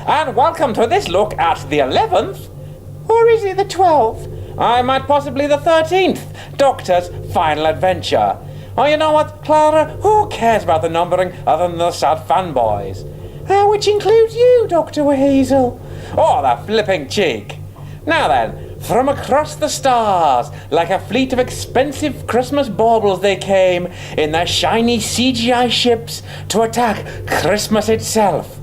and welcome to this look at the 11th, or is it the 12th? I might possibly the 13th, Doctor's final adventure. Oh, you know what, Clara? Who cares about the numbering other than the sad fanboys? Which includes you, Doctor WHeasel. Oh, the flipping cheek. Now then, from across the stars, like a fleet of expensive Christmas baubles they came, in their shiny CGI ships, to attack Christmas itself.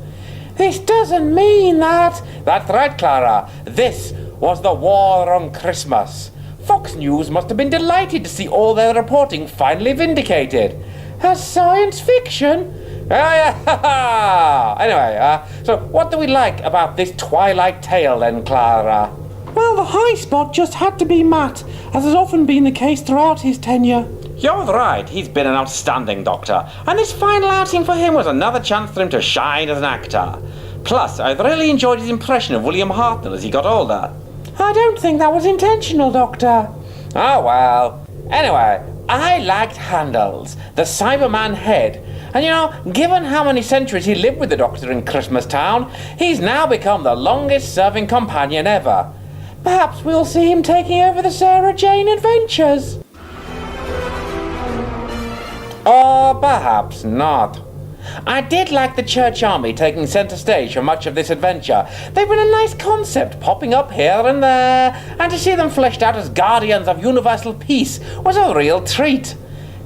This doesn't mean that... That's right, Clara. This was the war on Christmas. Fox News must have been delighted to see all their reporting finally vindicated. As science fiction? Oh, yeah, anyway, so what do we like about this Twilight tale then, Clara? Well, the high spot just had to be Matt, as has often been the case throughout his tenure. You're right, he's been an outstanding Doctor, and this final outing for him was another chance for him to shine as an actor. Plus, I've really enjoyed his impression of William Hartnell as he got older. I don't think that was intentional, Doctor. Oh, well. Anyway, I liked Handel's, the Cyberman head. And you know, given how many centuries he lived with the Doctor in Christmas Town, he's now become the longest-serving companion ever. Perhaps we'll see him taking over the Sarah Jane adventures. Or perhaps not. I did like the Church Army taking centre stage for much of this adventure. They've been a nice concept, popping up here and there, and to see them fleshed out as guardians of universal peace was a real treat.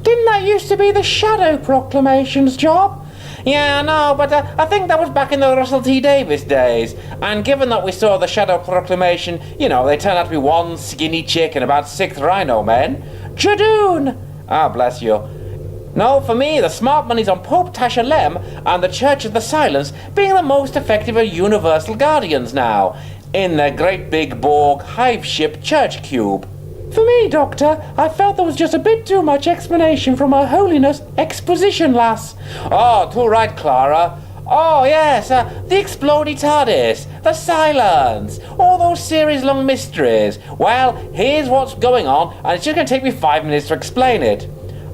Didn't that used to be the Shadow Proclamation's job? Yeah, no, but I think that was back in the Russell T Davies days. And given that we saw the Shadow Proclamation, you know, they turned out to be one skinny chick and about 6 rhino men. Jadoon! Ah, bless you. No, for me, the smart money's on Pope Tashalem and the Church of the Silence being the most effective of universal guardians now, in their great big Borg hive-ship church cube. For me, Doctor, I felt there was just a bit too much explanation from Her Holiness Exposition Lass. Oh, too right, Clara. Oh, yes, the Explodey TARDIS, the Silence, all those series-long mysteries. Well, here's what's going on, and it's just going to take me 5 minutes to explain it.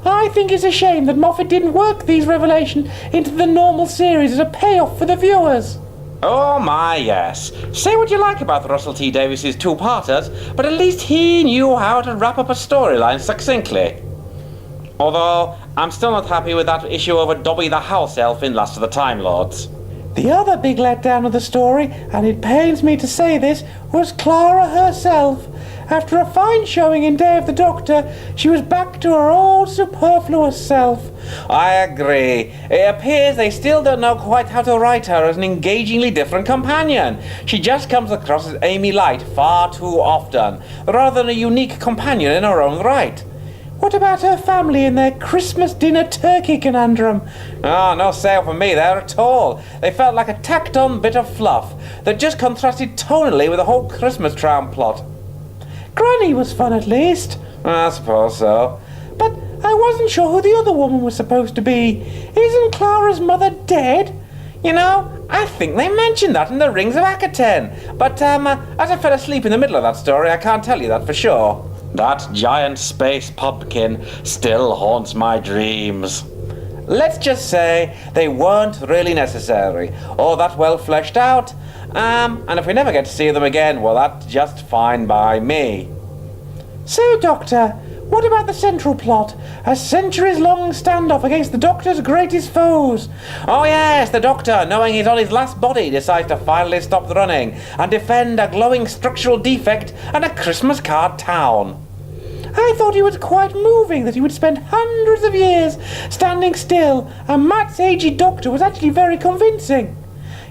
I think it's a shame that Moffat didn't work these revelations into the normal series as a payoff for the viewers. Oh my, yes. Say what you like about Russell T Davies' two-parters, but at least he knew how to wrap up a storyline succinctly. Although, I'm still not happy with that issue over Dobby the House Elf in Last of the Time Lords. The other big letdown of the story, and it pains me to say this, was Clara herself. After a fine showing in Day of the Doctor, she was back to her old superfluous self. I agree. It appears they still don't know quite how to write her as an engagingly different companion. She just comes across as Amy Light far too often, rather than a unique companion in her own right. What about her family and their Christmas dinner turkey conundrum? Oh, no sale for me there at all. They felt like a tacked-on bit of fluff that just contrasted tonally with the whole Christmas Charm plot. Granny was fun at least. I suppose so. But I wasn't sure who the other woman was supposed to be. Isn't Clara's mother dead? You know, I think they mentioned that in the Rings of Akaten. But, as I fell asleep in the middle of that story, I can't tell you that for sure. That giant space pumpkin still haunts my dreams. Let's just say they weren't really necessary, or that well fleshed out. And if we never get to see them again, well, that's just fine by me. So, Doctor, what about the central plot? A centuries-long standoff against the Doctor's greatest foes. Oh yes, the Doctor, knowing he's on his last body, decides to finally stop the running and defend a glowing structural defect and a Christmas card town. I thought it was quite moving that he would spend hundreds of years standing still, and Matt's aged Doctor was actually very convincing.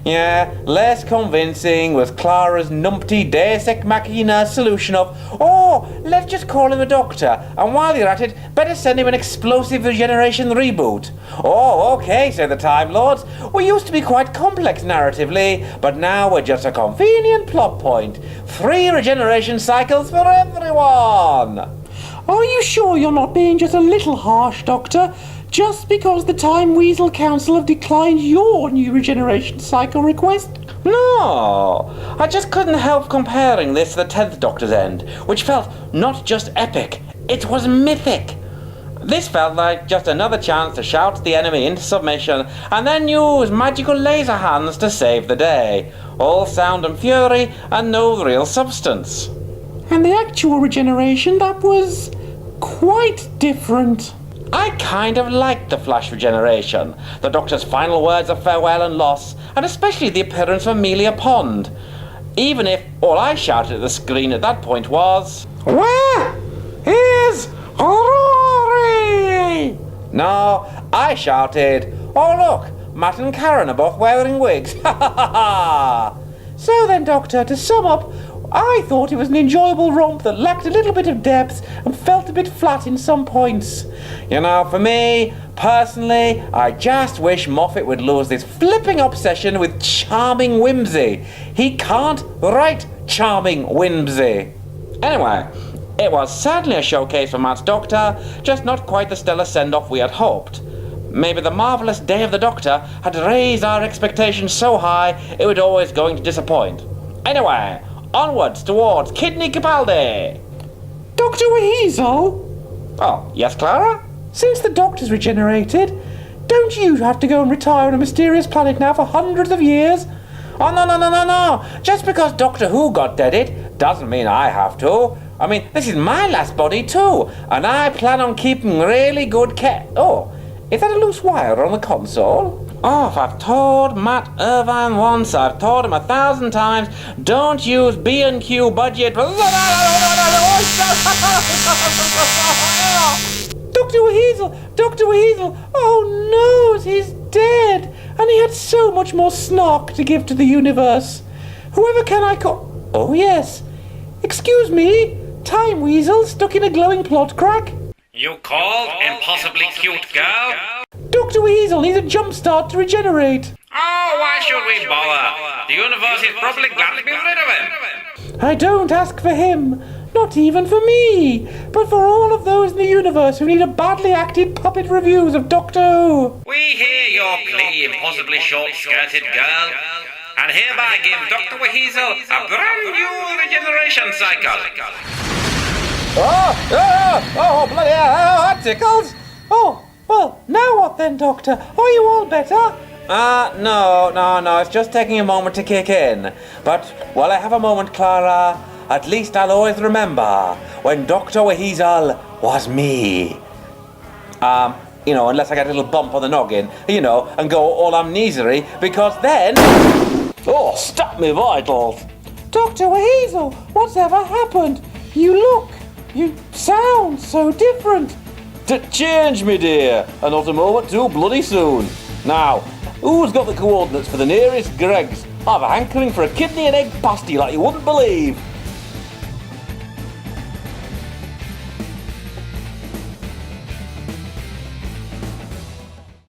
Yeah, less convincing was Clara's numpty Deus Ex Machina solution of, oh, let's just call him a Doctor, and while you're at it, better send him an explosive regeneration reboot. Oh, okay, say the Time Lords. We used to be quite complex narratively, but now we're just a convenient plot point. 3 regeneration cycles for everyone. Are you sure you're not being just a little harsh, Doctor? Just because the Time Weasel Council have declined your new regeneration cycle request? No, I just couldn't help comparing this to the 10th Doctor's End, which felt not just epic, it was mythic. This felt like just another chance to shout the enemy into submission and then use magical laser hands to save the day. All sound and fury and no real substance. And the actual regeneration, that was quite different. I kind of liked the flash regeneration, the Doctor's final words of farewell and loss, and especially the appearance of Amelia Pond. Even if all I shouted at the screen at that point was, "Where is Rory?" No, I shouted, "Oh look, Matt and Karen are both wearing wigs." Ha ha ha ha! So then, Doctor, to sum up, I thought it was an enjoyable romp that lacked a little bit of depth and felt a bit flat in some points. You know, for me, personally, I just wish Moffat would lose this flipping obsession with charming whimsy. He can't write charming whimsy. Anyway, it was certainly a showcase for Matt's Doctor, just not quite the stellar send-off we had hoped. Maybe the marvellous Day of the Doctor had raised our expectations so high it was always going to disappoint. Anyway, onwards towards Kidney Capaldi. Doctor WHeasel? Oh, yes, Clara? Since the Doctor's regenerated, don't you have to go and retire on a mysterious planet now for hundreds of years? Oh, no. Just because Doctor Who got deaded doesn't mean I have to. I mean, this is my last body too, and I plan on keeping really good care. Oh, is that a loose wire on the console? Oh, if I've told Matt Irvine once, I've told him 1,000 times, don't use B&Q budget. Doctor WHeasel! Oh no, he's dead! And he had so much more snark to give to the universe. Whoever can I call? Oh yes. Excuse me, Time Weasel stuck in a glowing plot crack? You called, impossibly cute girl? Doctor WHeasel needs a jump start to regenerate. Oh, why should we bother? The universe is probably glad to be rid of him. I don't ask for him, not even for me, but for all of those in the universe who need a badly acted puppet reviews of Doctor Who. We hear your plea, impossibly short-skirted girl, and hereby give Doctor WHeasel a brand new regeneration cycle. Oh, bloody hell, that tickles. Oh, well, now what then, Doctor? Are you all better? No, it's just taking a moment to kick in. But while I have a moment, Clara, at least I'll always remember when Doctor WHeasel was me. Unless I get a little bump on the noggin, and go all amnesery, because then... Oh, stop me vitals. Doctor WHeasel, what's ever happened? You sound so different. To change, me dear, and not a moment too bloody soon. Now, who's got the coordinates for the nearest Greggs? I've a hankering for a kidney and egg pasty like you wouldn't believe.